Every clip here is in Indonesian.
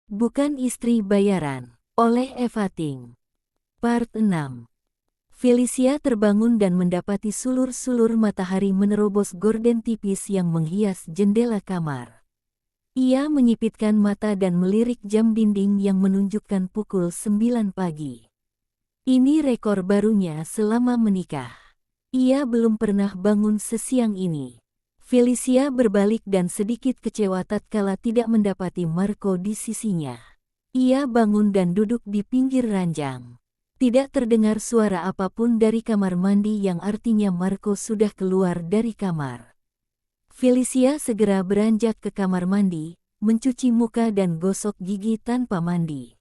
Bukan Istri Bayaran, oleh Eva Ting. Part 6. Felicia terbangun dan mendapati sulur-sulur matahari menerobos gorden tipis yang menghias jendela kamar. Ia menyipitkan mata dan melirik jam dinding yang menunjukkan pukul 9 pagi. Ini rekor barunya selama menikah. Ia belum pernah bangun sesiang ini. Felicia berbalik dan sedikit kecewa tatkala tidak mendapati Marco di sisinya. Ia bangun dan duduk di pinggir ranjang. Tidak terdengar suara apapun dari kamar mandi yang artinya Marco sudah keluar dari kamar. Felicia segera beranjak ke kamar mandi, mencuci muka dan gosok gigi tanpa mandi.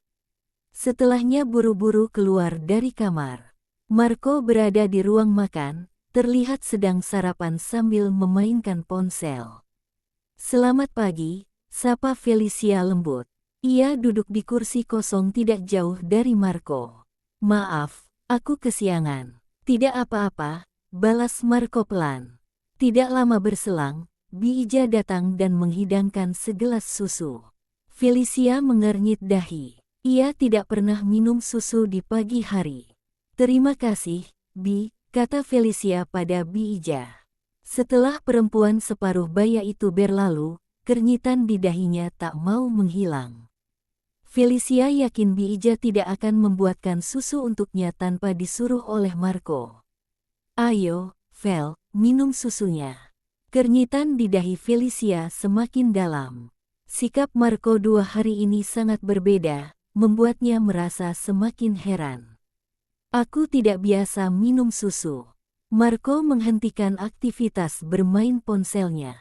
Setelahnya buru-buru keluar dari kamar. Marco berada di ruang makan, terlihat sedang sarapan sambil memainkan ponsel. "Selamat pagi," sapa Felicia lembut. Ia duduk di kursi kosong tidak jauh dari Marco. "Maaf, aku kesiangan." "Tidak apa-apa," balas Marco pelan. Tidak lama berselang, Bi Ija datang dan menghidangkan segelas susu. Felicia mengernyit dahi. Ia tidak pernah minum susu di pagi hari. "Terima kasih, Bi," kata Felicia pada Bi Ija. Setelah perempuan separuh baya itu berlalu, kernitan di dahinya tak mau menghilang. Felicia yakin Bi Ija tidak akan membuatkan susu untuknya tanpa disuruh oleh Marco. "Ayo, Fel, minum susunya." Kernitan di dahi Felicia semakin dalam. Sikap Marco 2 hari ini sangat berbeda, membuatnya merasa semakin heran. "Aku tidak biasa minum susu." Marco menghentikan aktivitas bermain ponselnya.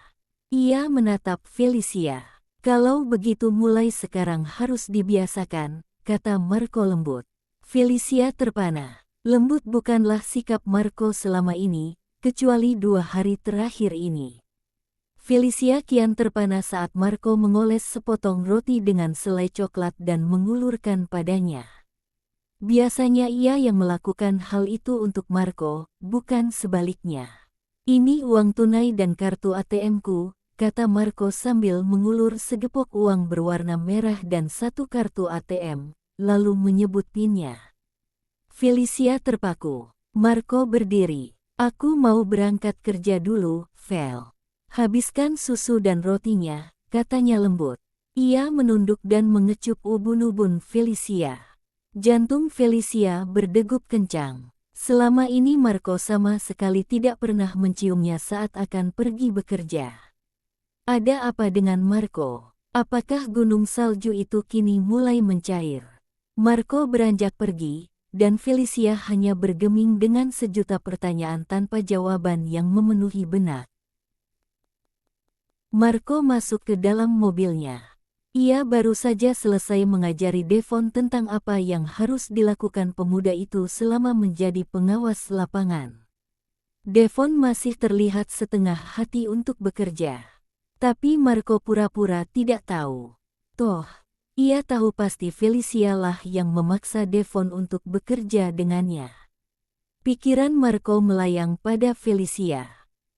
Ia menatap Felicia. "Kalau begitu mulai sekarang harus dibiasakan," kata Marco lembut. Felicia terpana. Lembut bukanlah sikap Marco selama ini, kecuali 2 hari terakhir ini. Felicia kian terpana saat Marco mengoles sepotong roti dengan selai coklat dan mengulurkan padanya. Biasanya ia yang melakukan hal itu untuk Marco, bukan sebaliknya. "Ini uang tunai dan kartu ATM-ku," kata Marco sambil mengulur segepok uang berwarna merah dan 1 kartu ATM, lalu menyebut PIN-nya. Felicia terpaku. Marco berdiri. "Aku mau berangkat kerja dulu, Vel." "Habiskan susu dan rotinya," katanya lembut. Ia menunduk dan mengecup ubun-ubun Felicia. Jantung Felicia berdegup kencang. Selama ini Marco sama sekali tidak pernah menciumnya saat akan pergi bekerja. Ada apa dengan Marco? Apakah gunung salju itu kini mulai mencair? Marco beranjak pergi, dan Felicia hanya bergeming dengan sejuta pertanyaan tanpa jawaban yang memenuhi benak. Marco masuk ke dalam mobilnya. Ia baru saja selesai mengajari Devon tentang apa yang harus dilakukan pemuda itu selama menjadi pengawas lapangan. Devon masih terlihat setengah hati untuk bekerja. Tapi Marco pura-pura tidak tahu. Toh, ia tahu pasti Felicia lah yang memaksa Devon untuk bekerja dengannya. Pikiran Marco melayang pada Felicia.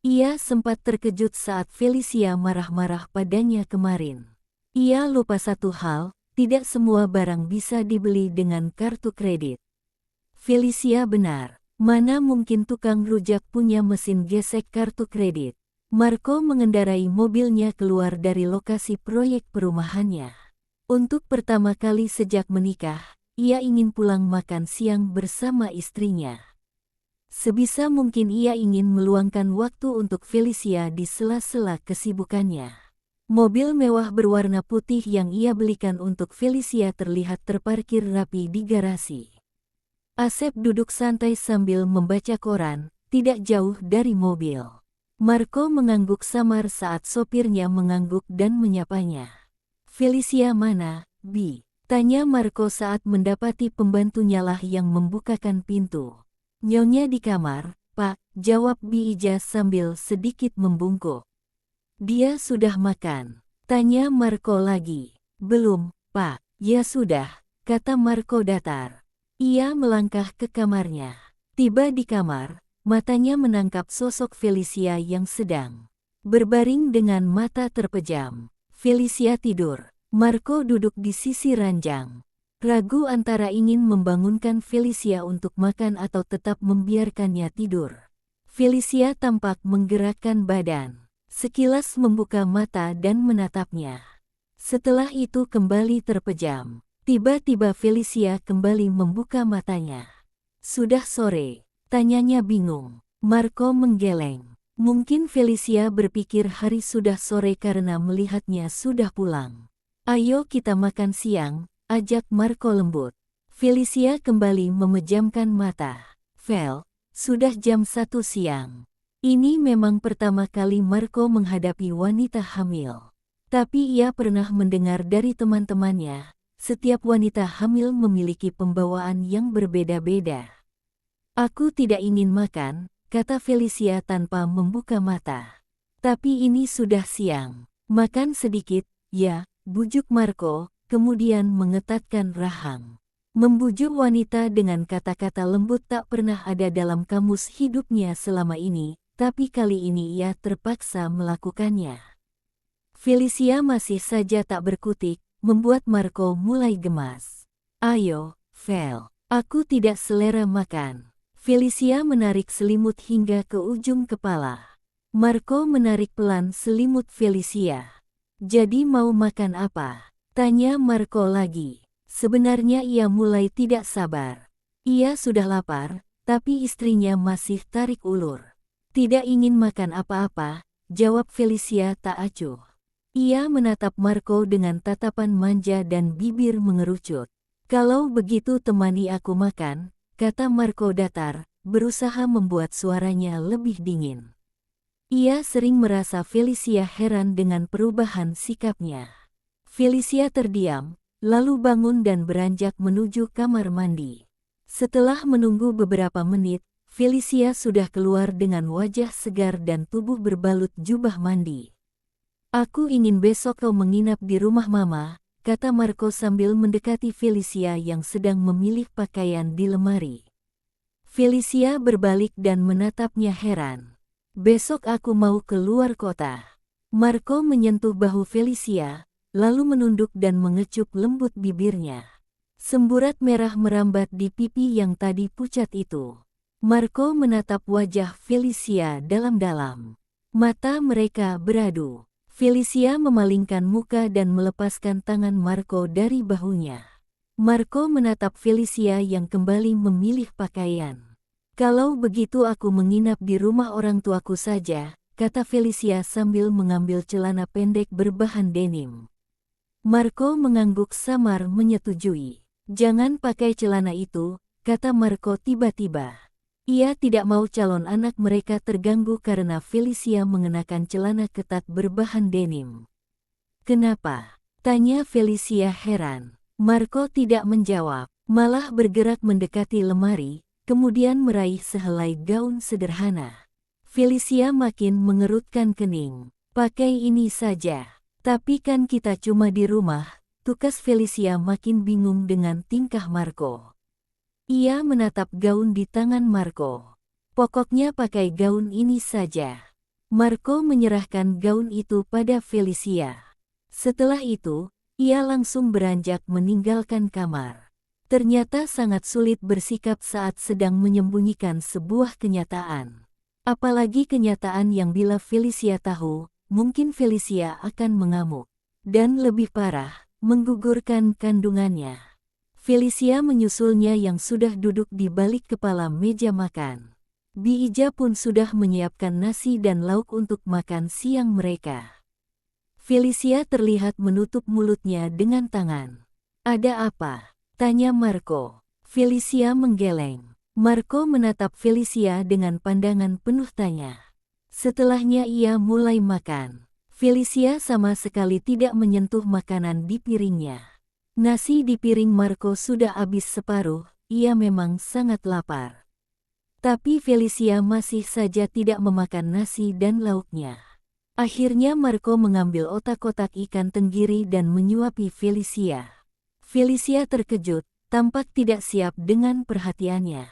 Ia sempat terkejut saat Felicia marah-marah padanya kemarin. Ia lupa satu hal, tidak semua barang bisa dibeli dengan kartu kredit. Felicia benar, mana mungkin tukang rujak punya mesin gesek kartu kredit. Marco mengendarai mobilnya keluar dari lokasi proyek perumahannya. Untuk pertama kali sejak menikah, ia ingin pulang makan siang bersama istrinya. Sebisa mungkin ia ingin meluangkan waktu untuk Felicia di sela-sela kesibukannya. Mobil mewah berwarna putih yang ia belikan untuk Felicia terlihat terparkir rapi di garasi. Asep duduk santai sambil membaca koran, tidak jauh dari mobil. Marco mengangguk samar saat sopirnya mengangguk dan menyapanya. "Felicia mana, Bi?" tanya Marco saat mendapati pembantunya lah yang membukakan pintu. "Nyonya di kamar, Pak," jawab Bi Ija sambil sedikit membungkuk. "Dia sudah makan?" tanya Marco lagi. "Belum, Pak." "Ya sudah," kata Marco datar. Ia melangkah ke kamarnya. Tiba di kamar, matanya menangkap sosok Felicia yang sedang berbaring dengan mata terpejam. Felicia tidur. Marco duduk di sisi ranjang. Ragu antara ingin membangunkan Felicia untuk makan atau tetap membiarkannya tidur. Felicia tampak menggerakkan badan. Sekilas membuka mata dan menatapnya. Setelah itu kembali terpejam. Tiba-tiba Felicia kembali membuka matanya. Sudah sore, tanyanya bingung. Marco menggeleng. Mungkin Felicia berpikir hari sudah sore karena melihatnya sudah pulang. Ayo kita makan siang, ajak Marco lembut. Felicia kembali memejamkan mata. Vel, sudah jam 1 siang. Ini memang pertama kali Marco menghadapi wanita hamil. Tapi ia pernah mendengar dari teman-temannya, setiap wanita hamil memiliki pembawaan yang berbeda-beda. Aku tidak ingin makan, kata Felicia tanpa membuka mata. Tapi ini sudah siang. Makan sedikit, ya, bujuk Marco, kemudian mengetatkan rahang. Membujuk wanita dengan kata-kata lembut tak pernah ada dalam kamus hidupnya selama ini, tapi kali ini ia terpaksa melakukannya. Felicia masih saja tak berkutik, membuat Marco mulai gemas. Ayo, Vel, aku tidak selera makan. Felicia menarik selimut hingga ke ujung kepala. Marco menarik pelan selimut Felicia. Jadi mau makan apa? Tanya Marco lagi. Sebenarnya ia mulai tidak sabar. Ia sudah lapar, tapi istrinya masih tarik ulur. Tidak ingin makan apa-apa, jawab Felicia tak acuh. Ia menatap Marco dengan tatapan manja dan bibir mengerucut. Kalau begitu temani aku makan, kata Marco datar, berusaha membuat suaranya lebih dingin. Ia sering merasa Felicia heran dengan perubahan sikapnya. Felicia terdiam, lalu bangun dan beranjak menuju kamar mandi. Setelah menunggu beberapa menit, Felicia sudah keluar dengan wajah segar dan tubuh berbalut jubah mandi. Aku ingin besok kau menginap di rumah Mama, kata Marco sambil mendekati Felicia yang sedang memilih pakaian di lemari. Felicia berbalik dan menatapnya heran. Besok aku mau keluar kota. Marco menyentuh bahu Felicia, lalu menunduk dan mengecup lembut bibirnya. Semburat merah merambat di pipi yang tadi pucat itu. Marco menatap wajah Felicia dalam-dalam. Mata mereka beradu. Felicia memalingkan muka dan melepaskan tangan Marco dari bahunya. Marco menatap Felicia yang kembali memilih pakaian. Kalau begitu aku menginap di rumah orang tuaku saja, kata Felicia sambil mengambil celana pendek berbahan denim. Marco mengangguk samar menyetujui. Jangan pakai celana itu, kata Marco tiba-tiba. Ia tidak mau calon anak mereka terganggu karena Felicia mengenakan celana ketat berbahan denim. Kenapa? Tanya Felicia heran. Marco tidak menjawab, malah bergerak mendekati lemari, kemudian meraih sehelai gaun sederhana. Felicia makin mengerutkan kening. Pakai ini saja. Tapi kan kita cuma di rumah, tukas Felicia makin bingung dengan tingkah Marco. Ia menatap gaun di tangan Marco. Pokoknya pakai gaun ini saja. Marco menyerahkan gaun itu pada Felicia. Setelah itu, ia langsung beranjak meninggalkan kamar. Ternyata sangat sulit bersikap saat sedang menyembunyikan sebuah kenyataan. Apalagi kenyataan yang bila Felicia tahu, mungkin Felicia akan mengamuk. Dan lebih parah, menggugurkan kandungannya. Felicia menyusulnya yang sudah duduk di balik kepala meja makan. Bi Ija pun sudah menyiapkan nasi dan lauk untuk makan siang mereka. Felicia terlihat menutup mulutnya dengan tangan. Ada apa? Tanya Marco. Felicia menggeleng. Marco menatap Felicia dengan pandangan penuh tanya. Setelahnya ia mulai makan. Felicia sama sekali tidak menyentuh makanan di piringnya. Nasi di piring Marco sudah habis separuh, ia memang sangat lapar. Tapi Felicia masih saja tidak memakan nasi dan lauknya. Akhirnya Marco mengambil otak-otak ikan tenggiri dan menyuapi Felicia. Felicia terkejut, tampak tidak siap dengan perhatiannya.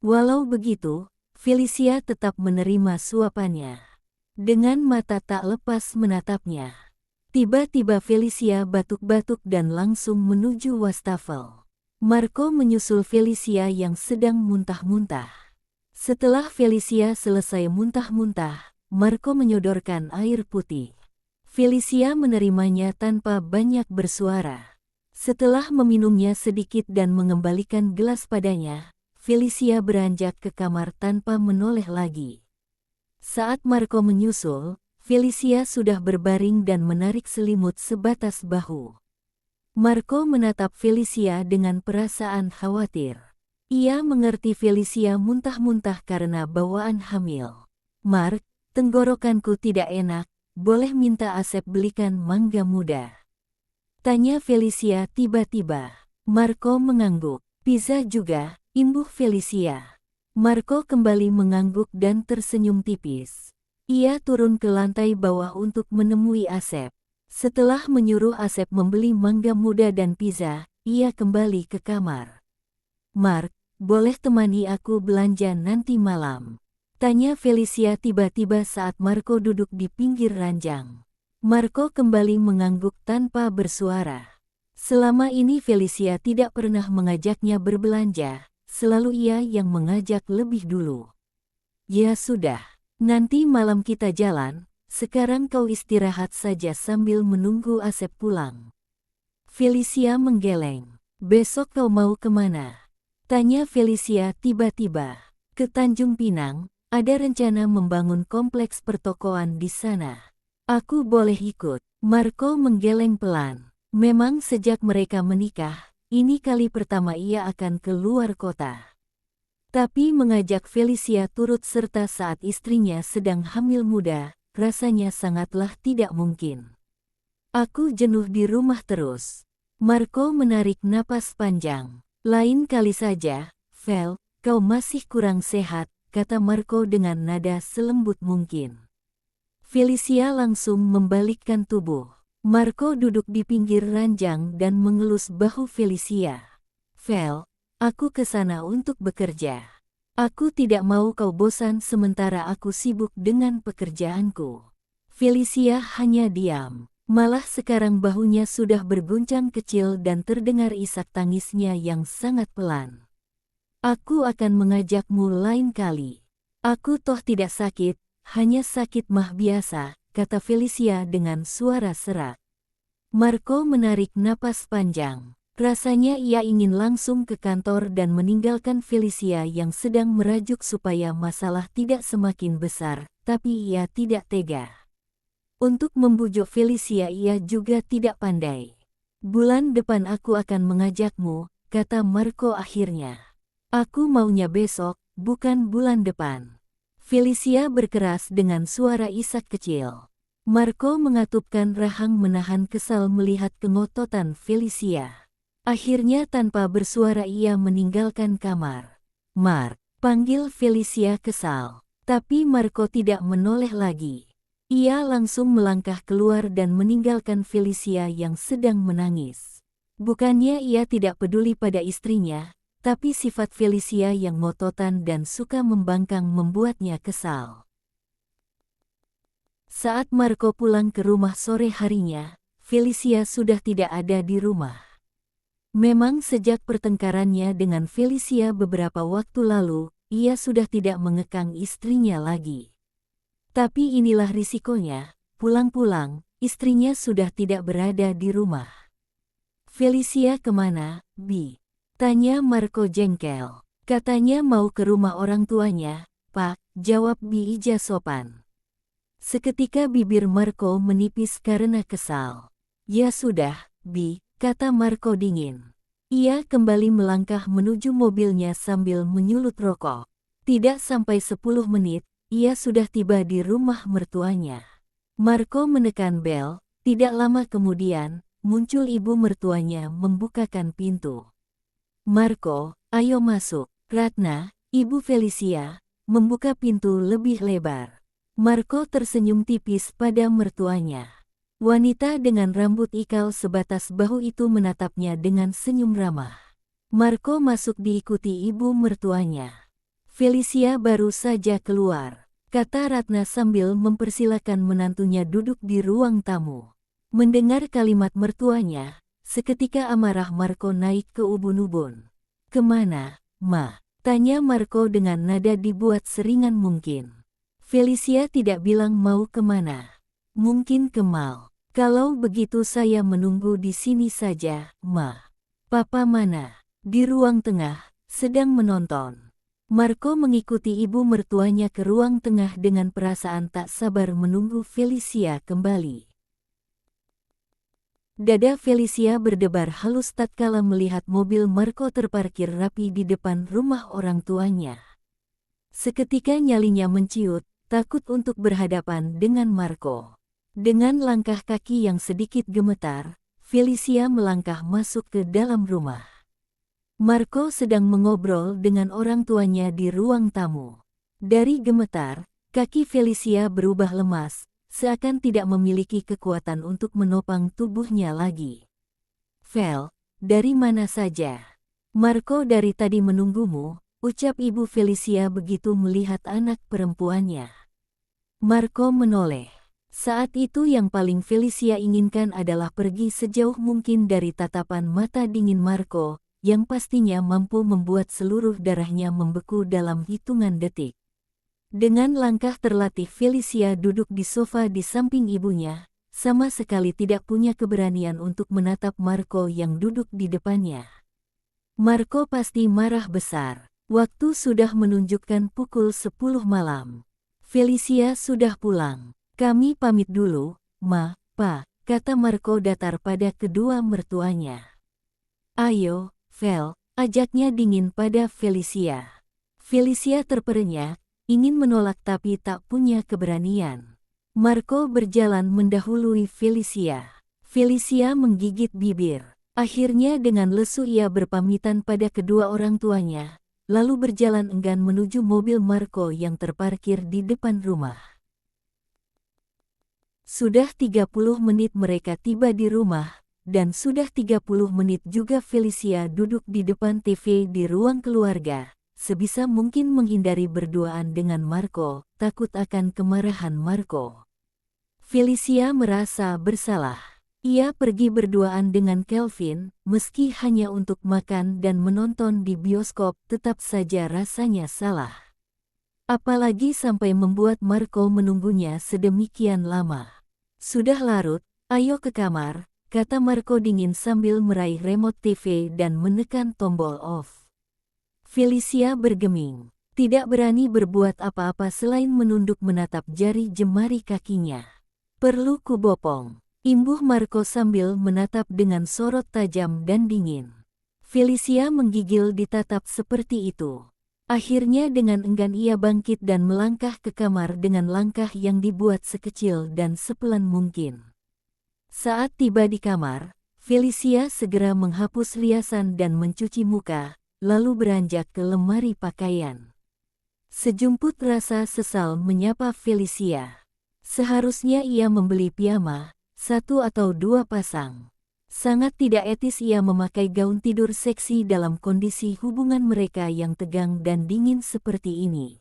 Walau begitu, Felicia tetap menerima suapannya. Dengan mata tak lepas menatapnya. Tiba-tiba Felicia batuk-batuk dan langsung menuju wastafel. Marco menyusul Felicia yang sedang muntah-muntah. Setelah Felicia selesai muntah-muntah, Marco menyodorkan air putih. Felicia menerimanya tanpa banyak bersuara. Setelah meminumnya sedikit dan mengembalikan gelas padanya, Felicia beranjak ke kamar tanpa menoleh lagi. Saat Marco menyusul, Felicia sudah berbaring dan menarik selimut sebatas bahu. Marco menatap Felicia dengan perasaan khawatir. Ia mengerti Felicia muntah-muntah karena bawaan hamil. "Mark, tenggorokanku tidak enak, boleh minta Asep belikan mangga muda?" tanya Felicia tiba-tiba. Marco mengangguk. "Pizza juga," imbuh Felicia. Marco kembali mengangguk dan tersenyum tipis. Ia turun ke lantai bawah untuk menemui Asep. Setelah menyuruh Asep membeli mangga muda dan pizza, ia kembali ke kamar. "Mark, boleh temani aku belanja nanti malam?" tanya Felicia tiba-tiba saat Marco duduk di pinggir ranjang. Marco kembali mengangguk tanpa bersuara. Selama ini Felicia tidak pernah mengajaknya berbelanja, selalu ia yang mengajak lebih dulu. "Ya sudah. Nanti malam kita jalan, sekarang kau istirahat saja sambil menunggu Asep pulang." Felicia menggeleng. "Besok kau mau kemana?" tanya Felicia tiba-tiba. "Ke Tanjung Pinang, ada rencana membangun kompleks pertokoan di sana. Aku boleh ikut?" Marco menggeleng pelan. Memang sejak mereka menikah, ini kali pertama ia akan keluar kota. Tapi mengajak Felicia turut serta saat istrinya sedang hamil muda, rasanya sangatlah tidak mungkin. "Aku jenuh di rumah terus." Marco menarik napas panjang. "Lain kali saja, Vel, kau masih kurang sehat," kata Marco dengan nada selembut mungkin. Felicia langsung membalikkan tubuh. Marco duduk di pinggir ranjang dan mengelus bahu Felicia. "Vel, aku ke sana untuk bekerja. Aku tidak mau kau bosan sementara aku sibuk dengan pekerjaanku." Felicia hanya diam. Malah sekarang bahunya sudah berguncang kecil dan terdengar isak tangisnya yang sangat pelan. "Aku akan mengajakmu lain kali. Aku toh tidak sakit, hanya sakit mah biasa," kata Felicia dengan suara serak. Marco menarik napas panjang. Rasanya ia ingin langsung ke kantor dan meninggalkan Felicia yang sedang merajuk supaya masalah tidak semakin besar, tapi ia tidak tega. Untuk membujuk Felicia ia juga tidak pandai. "Bulan depan aku akan mengajakmu," kata Marco akhirnya. "Aku maunya besok, bukan bulan depan." Felicia berkeras dengan suara isak kecil. Marco mengatupkan rahang menahan kesal melihat kengototan Felicia. Akhirnya tanpa bersuara ia meninggalkan kamar. "Mark," panggil Felicia kesal. Tapi Marco tidak menoleh lagi. Ia langsung melangkah keluar dan meninggalkan Felicia yang sedang menangis. Bukannya ia tidak peduli pada istrinya, tapi sifat Felicia yang ngototan dan suka membangkang membuatnya kesal. Saat Marco pulang ke rumah sore harinya, Felicia sudah tidak ada di rumah. Memang sejak pertengkarannya dengan Felicia beberapa waktu lalu, ia sudah tidak mengekang istrinya lagi. Tapi inilah risikonya, pulang-pulang, istrinya sudah tidak berada di rumah. "Felicia kemana, Bi?" tanya Marco jengkel. "Katanya mau ke rumah orang tuanya, Pak," jawab Bi Ija sopan. Seketika bibir Marco menipis karena kesal. "Ya sudah, Bi," kata Marco dingin. Ia kembali melangkah menuju mobilnya sambil menyulut rokok. Tidak sampai 10 menit, ia sudah tiba di rumah mertuanya. Marco menekan bel, tidak lama kemudian, muncul ibu mertuanya membukakan pintu. "Marco, ayo masuk." Ratna, ibu Felicia, membuka pintu lebih lebar. Marco tersenyum tipis pada mertuanya. Wanita dengan rambut ikal sebatas bahu itu menatapnya dengan senyum ramah. Marco masuk diikuti ibu mertuanya. "Felicia baru saja keluar," kata Ratna sambil mempersilakan menantunya duduk di ruang tamu. Mendengar kalimat mertuanya, seketika amarah Marco naik ke ubun-ubun. "Kemana, Ma?" tanya Marco dengan nada dibuat seringan mungkin. Felicia tidak bilang mau kemana. "Mungkin ke mall." "Kalau begitu saya menunggu di sini saja, Ma." "Papa mana?" "Di ruang tengah, sedang menonton." Marco mengikuti ibu mertuanya ke ruang tengah dengan perasaan tak sabar menunggu Felicia kembali. Dada Felicia berdebar halus tatkala melihat mobil Marco terparkir rapi di depan rumah orang tuanya. Seketika nyalinya menciut, takut untuk berhadapan dengan Marco. Dengan langkah kaki yang sedikit gemetar, Felicia melangkah masuk ke dalam rumah. Marco sedang mengobrol dengan orang tuanya di ruang tamu. Dari gemetar, kaki Felicia berubah lemas, seakan tidak memiliki kekuatan untuk menopang tubuhnya lagi. "Vel, dari mana saja?" "Marco dari tadi menunggumu," ucap ibu Felicia begitu melihat anak perempuannya. Marco menoleh. Saat itu yang paling Felicia inginkan adalah pergi sejauh mungkin dari tatapan mata dingin Marco, yang pastinya mampu membuat seluruh darahnya membeku dalam hitungan detik. Dengan langkah terlatih Felicia duduk di sofa di samping ibunya, sama sekali tidak punya keberanian untuk menatap Marco yang duduk di depannya. Marco pasti marah besar. Waktu sudah menunjukkan pukul 10 malam. "Felicia sudah pulang. Kami pamit dulu, Ma, Pa," kata Marco datar pada kedua mertuanya. "Ayo, Vel," ajaknya dingin pada Felicia. Felicia terperenyah, ingin menolak tapi tak punya keberanian. Marco berjalan mendahului Felicia. Felicia menggigit bibir. Akhirnya dengan lesu ia berpamitan pada kedua orang tuanya, lalu berjalan enggan menuju mobil Marco yang terparkir di depan rumah. Sudah 30 menit mereka tiba di rumah, dan sudah 30 menit juga Felicia duduk di depan TV di ruang keluarga, sebisa mungkin menghindari berduaan dengan Marco, takut akan kemarahan Marco. Felicia merasa bersalah. Ia pergi berduaan dengan Kelvin, meski hanya untuk makan dan menonton di bioskop, tetap saja rasanya salah. Apalagi sampai membuat Marco menunggunya sedemikian lama. "Sudah larut, ayo ke kamar," kata Marco dingin sambil meraih remote TV dan menekan tombol off. Felicia bergeming. Tidak berani berbuat apa-apa selain menunduk menatap jari jemari kakinya. "Perlu kubopong," imbuh Marco sambil menatap dengan sorot tajam dan dingin. Felicia menggigil ditatap seperti itu. Akhirnya dengan enggan ia bangkit dan melangkah ke kamar dengan langkah yang dibuat sekecil dan sepelan mungkin. Saat tiba di kamar, Felicia segera menghapus riasan dan mencuci muka, lalu beranjak ke lemari pakaian. Sejumput rasa sesal menyapa Felicia. Seharusnya ia membeli piyama, 1 atau 2 pasang. Sangat tidak etis ia memakai gaun tidur seksi dalam kondisi hubungan mereka yang tegang dan dingin seperti ini.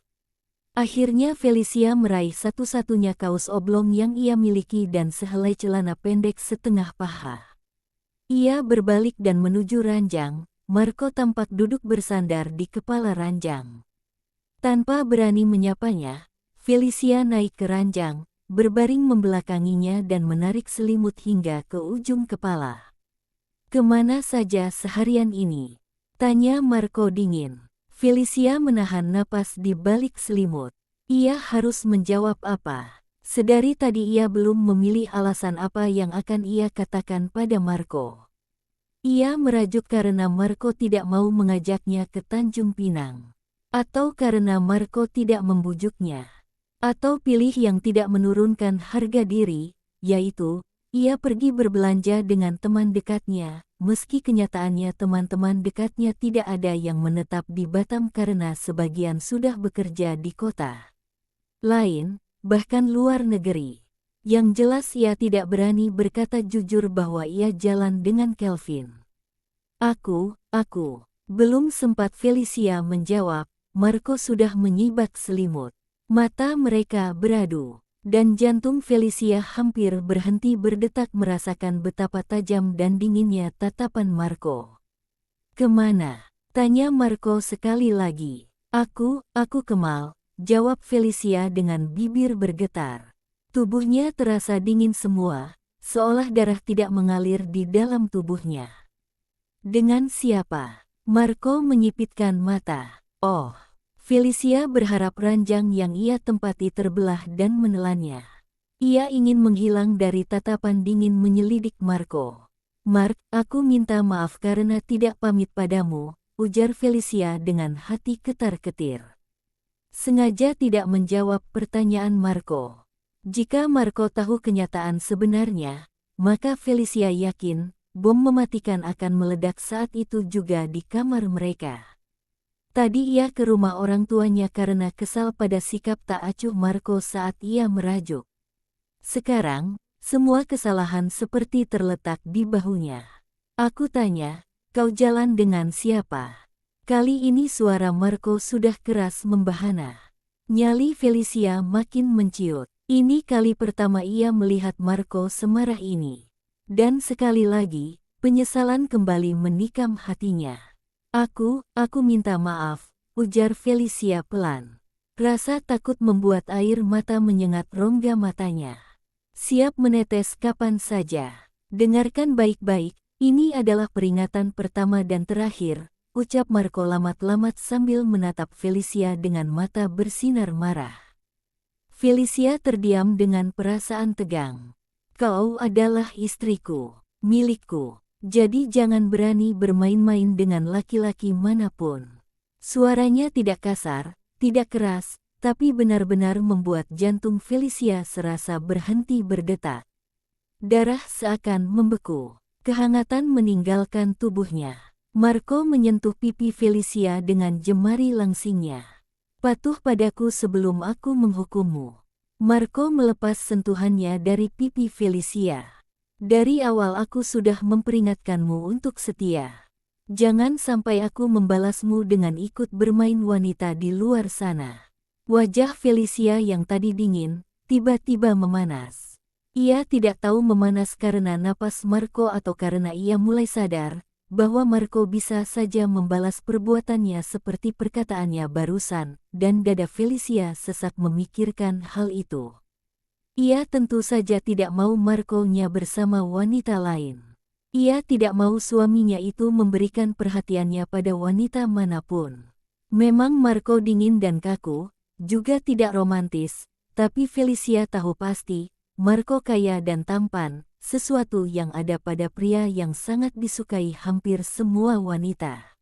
Akhirnya Felicia meraih satu-satunya kaos oblong yang ia miliki dan sehelai celana pendek setengah paha. Ia berbalik dan menuju ranjang. Marco tampak duduk bersandar di kepala ranjang. Tanpa berani menyapanya, Felicia naik ke ranjang, berbaring membelakanginya dan menarik selimut hingga ke ujung kepala. "Kemana saja seharian ini?" tanya Marco dingin. Felicia menahan napas di balik selimut. Ia harus menjawab apa. Sedari tadi ia belum memilih alasan apa yang akan ia katakan pada Marco. Ia merajuk karena Marco tidak mau mengajaknya ke Tanjung Pinang. Atau karena Marco tidak membujuknya. Atau pilih yang tidak menurunkan harga diri, yaitu, ia pergi berbelanja dengan teman dekatnya, meski kenyataannya teman-teman dekatnya tidak ada yang menetap di Batam karena sebagian sudah bekerja di kota lain, bahkan luar negeri. Yang jelas ia tidak berani berkata jujur bahwa ia jalan dengan Kelvin. Aku, belum sempat Felicia menjawab, Marco sudah menyibak selimut. Mata mereka beradu. Dan jantung Felicia hampir berhenti berdetak merasakan betapa tajam dan dinginnya tatapan Marco. "Kemana?" tanya Marco sekali lagi. Aku Kemal," jawab Felicia dengan bibir bergetar. Tubuhnya terasa dingin semua, seolah darah tidak mengalir di dalam tubuhnya. "Dengan siapa?" Marco menyipitkan mata. "Oh." Felicia berharap ranjang yang ia tempati terbelah dan menelannya. Ia ingin menghilang dari tatapan dingin menyelidik Marco. "Mark, aku minta maaf karena tidak pamit padamu," ujar Felicia dengan hati ketar-ketir. Sengaja tidak menjawab pertanyaan Marco. Jika Marco tahu kenyataan sebenarnya, maka Felicia yakin bom mematikan akan meledak saat itu juga di kamar mereka. Tadi ia ke rumah orang tuanya karena kesal pada sikap tak acuh Marco saat ia merajuk. Sekarang, semua kesalahan seperti terletak di bahunya. "Aku tanya, kau jalan dengan siapa?" Kali ini suara Marco sudah keras membahana. Nyali Felicia makin menciut. Ini kali pertama ia melihat Marco semarah ini. Dan sekali lagi, penyesalan kembali menikam hatinya. Aku minta maaf," ujar Felicia pelan. Rasa takut membuat air mata menyengat rongga matanya. "Siap menetes kapan saja. Dengarkan baik-baik, ini adalah peringatan pertama dan terakhir," ucap Marco lamat-lamat sambil menatap Felicia dengan mata bersinar marah. Felicia terdiam dengan perasaan tegang. "Kau adalah istriku, milikku. Jadi jangan berani bermain-main dengan laki-laki manapun." Suaranya tidak kasar, tidak keras, tapi benar-benar membuat jantung Felicia serasa berhenti berdetak. Darah seakan membeku. Kehangatan meninggalkan tubuhnya. Marco menyentuh pipi Felicia dengan jemari langsingnya. "Patuh padaku sebelum aku menghukummu." Marco melepas sentuhannya dari pipi Felicia. "Dari awal aku sudah memperingatkanmu untuk setia. Jangan sampai aku membalasmu dengan ikut bermain wanita di luar sana." Wajah Felicia yang tadi dingin, tiba-tiba memanas. Ia tidak tahu memanas karena napas Marco atau karena ia mulai sadar bahwa Marco bisa saja membalas perbuatannya seperti perkataannya barusan, dan dada Felicia sesak memikirkan hal itu. Ia tentu saja tidak mau Marco-nya bersama wanita lain. Ia tidak mau suaminya itu memberikan perhatiannya pada wanita manapun. Memang Marco dingin dan kaku, juga tidak romantis, tapi Felicia tahu pasti, Marco kaya dan tampan, sesuatu yang ada pada pria yang sangat disukai hampir semua wanita.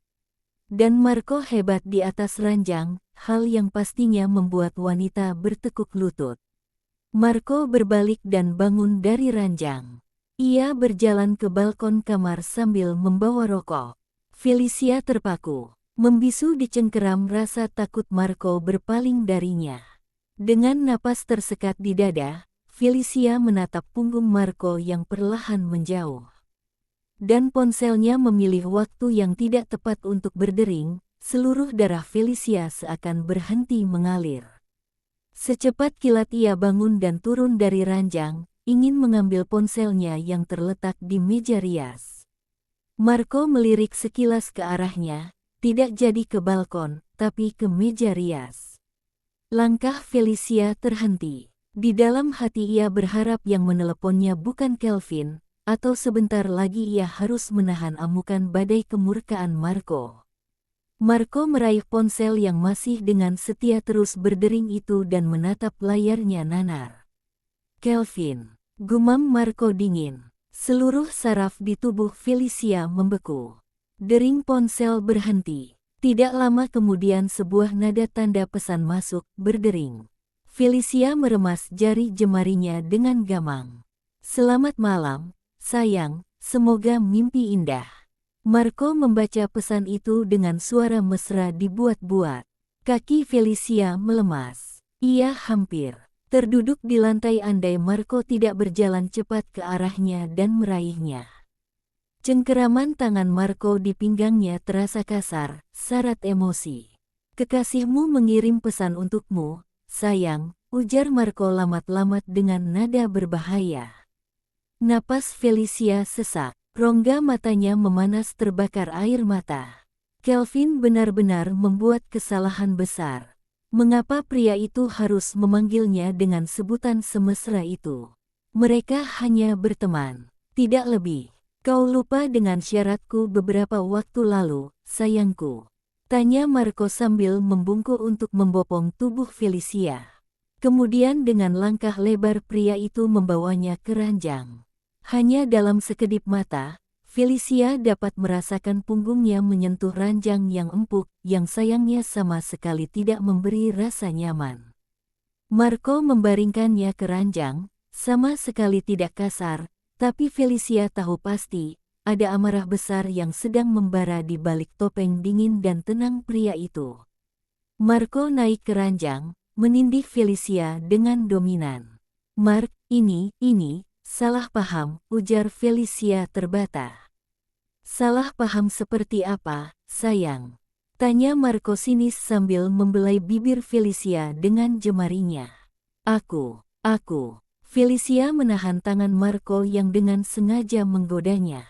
Dan Marco hebat di atas ranjang, hal yang pastinya membuat wanita bertekuk lutut. Marco berbalik dan bangun dari ranjang. Ia berjalan ke balkon kamar sambil membawa rokok. Felicia terpaku, membisu dicengkeram rasa takut Marco berpaling darinya. Dengan napas tersekat di dada, Felicia menatap punggung Marco yang perlahan menjauh. Dan ponselnya memilih waktu yang tidak tepat untuk berdering, seluruh darah Felicia seakan berhenti mengalir. Secepat kilat ia bangun dan turun dari ranjang, ingin mengambil ponselnya yang terletak di meja rias. Marco melirik sekilas ke arahnya, tidak jadi ke balkon, tapi ke meja rias. Langkah Felicia terhenti. Di dalam hati ia berharap yang meneleponnya bukan Kelvin, atau sebentar lagi ia harus menahan amukan badai kemurkaan Marco. Marco meraih ponsel yang masih dengan setia terus berdering itu dan menatap layarnya nanar. "Kelvin," gumam Marco dingin. Seluruh saraf di tubuh Felicia membeku. Dering ponsel berhenti. Tidak lama kemudian sebuah nada tanda pesan masuk, berdering. Felicia meremas jari jemarinya dengan gamang. "Selamat malam, sayang, semoga mimpi indah." Marco membaca pesan itu dengan suara mesra dibuat-buat. Kaki Felicia melemas. Ia hampir terduduk di lantai andai Marco tidak berjalan cepat ke arahnya dan meraihnya. Cengkeraman tangan Marco di pinggangnya terasa kasar, syarat emosi. "Kekasihmu mengirim pesan untukmu, sayang," ujar Marco lamat-lamat dengan nada berbahaya. Napas Felicia sesak, rongga matanya memanas terbakar air mata. Kelvin benar-benar membuat kesalahan besar. Mengapa pria itu harus memanggilnya dengan sebutan semesra itu? Mereka hanya berteman, tidak lebih. Kau lupa dengan syaratku beberapa waktu lalu, sayangku. Tanya Marco sambil membungkuk untuk membopong tubuh Felicia. Kemudian dengan langkah lebar pria itu membawanya ke ranjang. Hanya dalam sekedip mata, Felicia dapat merasakan punggungnya menyentuh ranjang yang empuk, yang sayangnya sama sekali tidak memberi rasa nyaman. Marco membaringkannya ke ranjang, sama sekali tidak kasar, tapi Felicia tahu pasti, ada amarah besar yang sedang membara di balik topeng dingin dan tenang pria itu. Marco naik ke ranjang, menindih Felicia dengan dominan. "Mark, ini, salah paham," ujar Felicia terbata. "Salah paham seperti apa, sayang?" Tanya Marco sinis sambil membelai bibir Felicia dengan jemarinya. Aku. Felicia menahan tangan Marco yang dengan sengaja menggodanya.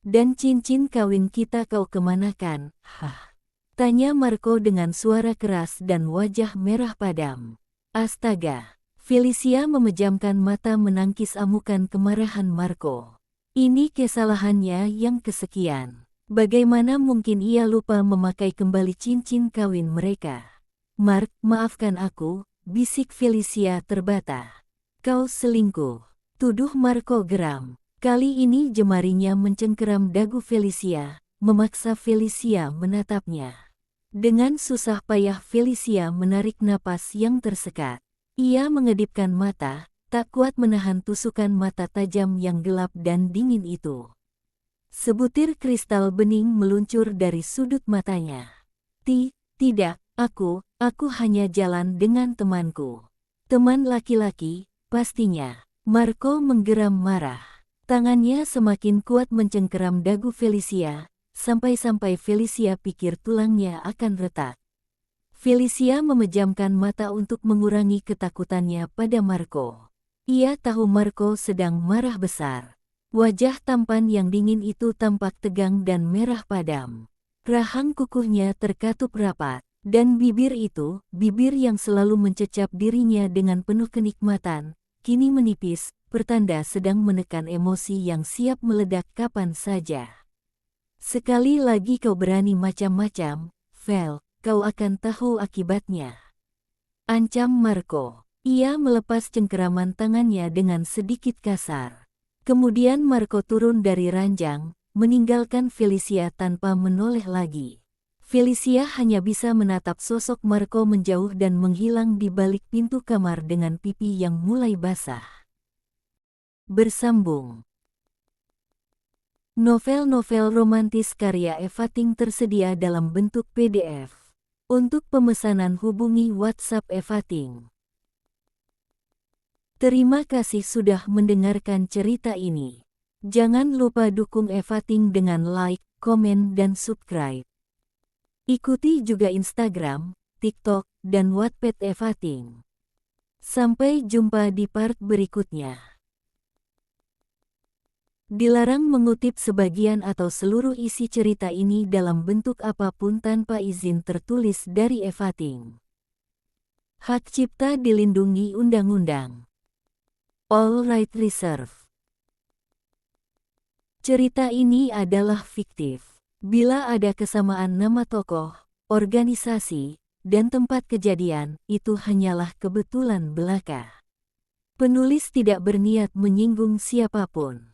"Dan cincin kawin kita kau kemanakan, hah?" Tanya Marco dengan suara keras dan wajah merah padam. Astaga, Felicia memejamkan mata menangkis amukan kemarahan Marco. Ini kesalahannya yang kesekian. Bagaimana mungkin ia lupa memakai kembali cincin kawin mereka? "Mark, maafkan aku," bisik Felicia terbata. "Kau selingkuh," tuduh Marco geram. Kali ini jemarinya mencengkeram dagu Felicia, memaksa Felicia menatapnya. Dengan susah payah Felicia menarik napas yang tersekat. Ia mengedipkan mata, tak kuat menahan tusukan mata tajam yang gelap dan dingin itu. Sebutir kristal bening meluncur dari sudut matanya. Tidak, aku hanya jalan dengan temanku." "Teman laki-laki, pastinya." Marco menggeram marah. Tangannya semakin kuat mencengkeram dagu Felicia, sampai-sampai Felicia pikir tulangnya akan retak. Felicia memejamkan mata untuk mengurangi ketakutannya pada Marco. Ia tahu Marco sedang marah besar. Wajah tampan yang dingin itu tampak tegang dan merah padam. Rahang kukuhnya terkatup rapat, dan bibir itu, bibir yang selalu mencecap dirinya dengan penuh kenikmatan, kini menipis, pertanda sedang menekan emosi yang siap meledak kapan saja. "Sekali lagi kau berani macam-macam, Vel, kau akan tahu akibatnya," ancam Marco. Ia melepas cengkeraman tangannya dengan sedikit kasar. Kemudian Marco turun dari ranjang, meninggalkan Felicia tanpa menoleh lagi. Felicia hanya bisa menatap sosok Marco menjauh dan menghilang di balik pintu kamar dengan pipi yang mulai basah. Bersambung. Novel-novel romantis karya Eva Ting tersedia dalam bentuk PDF. Untuk pemesanan hubungi WhatsApp Eva Ting. Terima kasih sudah mendengarkan cerita ini. Jangan lupa dukung Eva Ting dengan like, komen, dan subscribe. Ikuti juga Instagram, TikTok, dan Wattpad Eva Ting. Sampai jumpa di part berikutnya. Dilarang mengutip sebagian atau seluruh isi cerita ini dalam bentuk apapun tanpa izin tertulis dari Eva Ting. Hak cipta dilindungi undang-undang. All right reserved. Cerita ini adalah fiktif. Bila ada kesamaan nama tokoh, organisasi, dan tempat kejadian, itu hanyalah kebetulan belaka. Penulis tidak berniat menyinggung siapapun.